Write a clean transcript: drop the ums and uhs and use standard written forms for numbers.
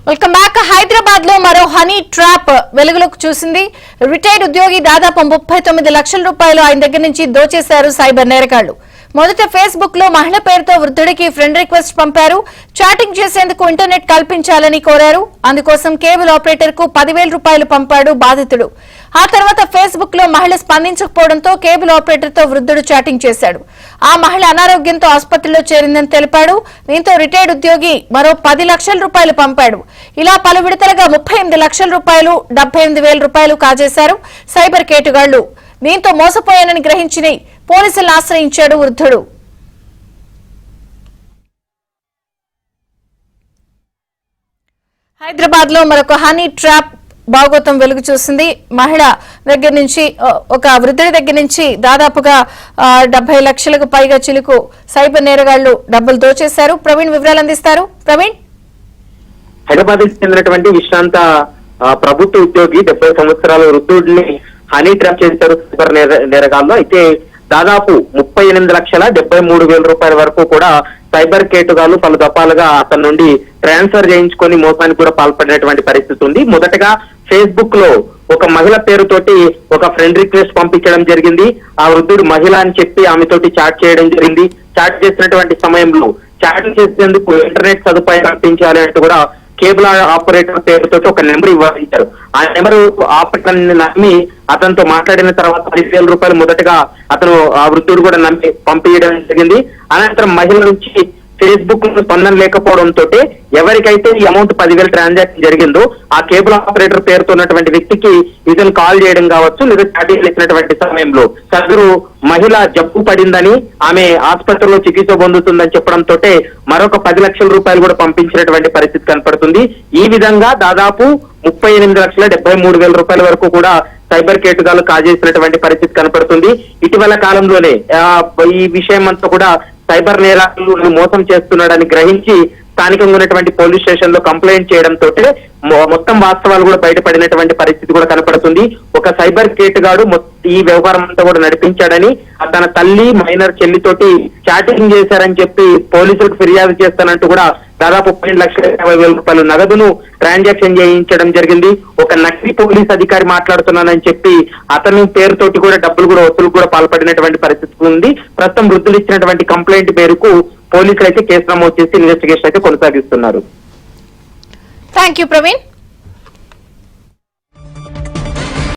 Welcome back. Hyderabad లో మరో honey trap వెలుగులోకి చూసింది. రిటైర్డ్ ఉద్యోగి దాదాపు 39 లక్షల రూపాయలు ఆయన దగ్గర నుంచి దోచేశారు సైబర్ నేరగాళ్లు. మొదట ఫేస్బుక్ లో మహిళ పేరుతో వృద్ధుడికి ఫ్రెండ్ రిక్వెస్ట్ పంపారు. చాటింగ్ చేసేందుకు ఇంటర్నెట్ కల్పించాలని కోరారు. అందుకోసం కేబుల్ ఆపరేటర్ కు 10,000 రూపాయలు పంపాడు బాధితుడు. ఆ తర్వాత ఫేస్బుక్ లో మహిళ స్పందించకపోవడంతో కేబుల్ ఆపరేటర్ తో వృద్ధుడు చాటింగ్ చేశాడు. ఆ మహిళ అనారోగ్యంతో ఆసుపత్రిలో చేరిందని తెలిపాడు. దీంతో రిటైర్డ్ ఉద్యోగి మరో 10 లక్షల రూపాయలు పంపాడు. ఇలా పలు విడతలుగా 38 లక్షల రూపాయలు 78,000 రూపాయలు కాజేశారు సైబర్ కేటుగాళ్లు. దీంతో మోసపోయానని గ్రహించి పోలీసులను ఆశ్రయించాడు వృద్ధుడు. హైదరాబాద్ లో మరొక హనీ ట్రాప్ భాగోతం వెలుగు చూసింది. మహిళ దగ్గర నుంచి ఒక వృద్ధుడి దగ్గర నుంచి దాదాపుగా 70 లక్షలకు పైగా చిలుకు సైబర్ నేరగాళ్లు డబ్బులు దోచేశారు. ప్రవీణ్ వివరాలు అందిస్తారు. ప్రవీణ్, హైదరాబాద్ కి చెందినటువంటి విశ్రాంత ప్రభుత్వ ఉద్యోగి 70 సంవత్సరాల వృద్ధుడిని హనీ ట్రాప్ చేశారు సైబర్ నేరగాళ్లు. అయితే దాదాపు 38,73,000 రూపాయల వరకు కూడా సైబర్ కేటుగాళ్లు పలు దఫాలుగా అతని నుండి ట్రాన్స్ఫర్ చేయించుకొని మోసానికి కూడా పాల్పడినటువంటి పరిస్థితి ఉంది. మొదటగా ఫేస్బుక్ లో ఒక మహిళ పేరుతోటి ఒక ఫ్రెండ్ రిక్వెస్ట్ పంపించడం జరిగింది. ఆ వృద్ధుడు మహిళ అని చెప్పి ఆమెతోటి చాట్ చేయడం జరిగింది. చాట్ చేసినటువంటి సమయంలో చాట్ చేసేందుకు ఇంటర్నెట్ సదుపాయం కల్పించాలి అంటూ కూడా కేబుల్ ఆపరేటర్ పేరుతో ఒక నెంబర్ ఇవ్వబడించారు. ఆ నెంబర్ ఆపరేటర్ నమ్మి అతనితో మాట్లాడిన తర్వాత 10,000 రూపాయలు మొదటగా అతను ఆ వృద్ధుడు కూడా నమ్మి పంపించడం జరిగింది. అనంతరం మహిళ నుంచి ఫేస్బుక్ స్పందన లేకపోవడంతో ఎవరికైతే ఈ అమౌంట్ 10,000 ట్రాన్సాక్షన్ జరిగిందో ఆ కేబుల్ ఆపరేటర్ పేరుతో ఉన్నటువంటి వ్యక్తికి ఇతను కాల్ చేయడం కావచ్చు, లేదా చాటింగ్ చేసినటువంటి సమయంలో సదరు మహిళ జబ్బు పడిందని, ఆమె ఆసుపత్రిలో చికిత్స పొందుతుందని చెప్పడంతో మరొక 10 లక్షల రూపాయలు కూడా పంపించినటువంటి పరిస్థితి కనపడుతుంది. ఈ విధంగా దాదాపు 38,73,000 రూపాయల వరకు కూడా సైబర్ కేటుగాలు కాజేసినటువంటి పరిస్థితి కనపడుతుంది. ఇటీవల కాలంలోనే ఈ విషయం అంతా కూడా సైబర్ నేరాలు మోసం చేస్తున్నాడని గ్రహించి స్థానికంగా ఉన్నటువంటి పోలీస్ స్టేషన్ లో కంప్లైంట్ చేయడంతో మొత్తం వాస్తవాలు కూడా బయటపడినటువంటి పరిస్థితి కూడా కనపడుతుంది. ఒక సైబర్ కేటుగాడు ఈ వ్యవహారం అంతా కూడా నడిపించాడని, తన తల్లి మైనర్ చెల్లితోటి చాటింగ్ చేశారని చెప్పి పోలీసులకు ఫిర్యాదు చేస్తానంటూ కూడా దాదాపు 10,50,000 రూపాయలు నగదును ట్రాన్సాక్షన్ చేయించడం జరిగింది. ఒక నకిలీ పోలీస్ అధికారి మాట్లాడుతున్నానని చెప్పి అతని పేరుతోటి కూడా డబ్బులు కూడా వసూలు కూడా పాల్పడినటువంటి పరిస్థితి ఉంది. ప్రస్తుతం వృద్ధులు ఇచ్చినటువంటి కంప్లైంట్ మేరకు పోలీసులు అయితే కేసు నమోదు చేసి ఇన్వెస్టిగేషన్ అయితే కొనసాగిస్తున్నారు. Thank you Praveen.